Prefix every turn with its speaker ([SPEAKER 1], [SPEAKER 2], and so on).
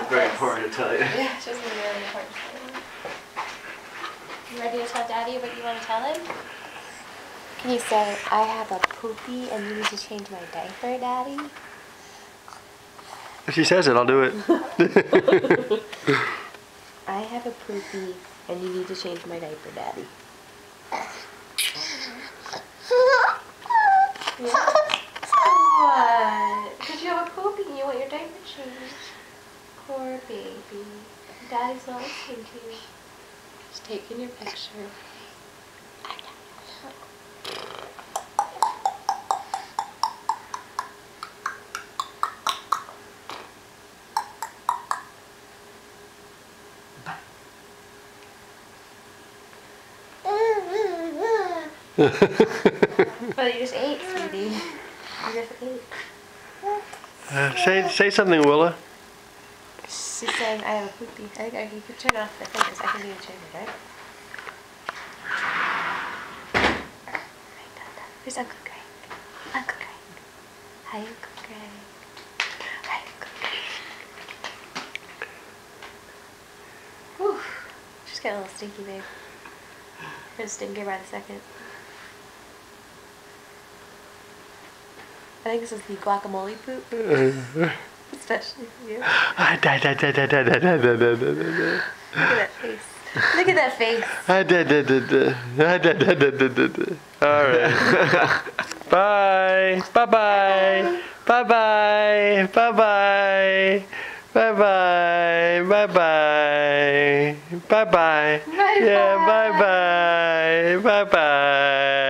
[SPEAKER 1] Very important to tell you.
[SPEAKER 2] Yeah, it's just really important to tell you. You ready to tell Daddy what you want to tell him? Can you say, I have a poopy and you need to change my diaper, Daddy?
[SPEAKER 1] If she says it, I'll do it.
[SPEAKER 2] I have a poopy and you need to change my diaper, Daddy. Yeah. What? Because you have a poopy and you want your diaper changed. Poor baby. Daddy's not listening to you. Just taking your picture. But you just ate, sweetie. You just ate.
[SPEAKER 1] Say something, Willa.
[SPEAKER 2] She's saying, I have a poopy. I think you could turn off the fingers. I can do it, right? Where's Uncle Greg? Uncle Greg. Hi, Uncle Greg. Hi, Uncle Greg. Whew. She's getting a little stinky, babe. We're gonna stink her by the second. I think this is the guacamole poop. Especially for you. Look at that face. Look at that face.
[SPEAKER 1] Alright. Bye. Bye-bye. Bye-bye. Bye-bye. Bye-bye. Bye-bye. Bye-bye. Yeah, bye-bye. Bye-bye.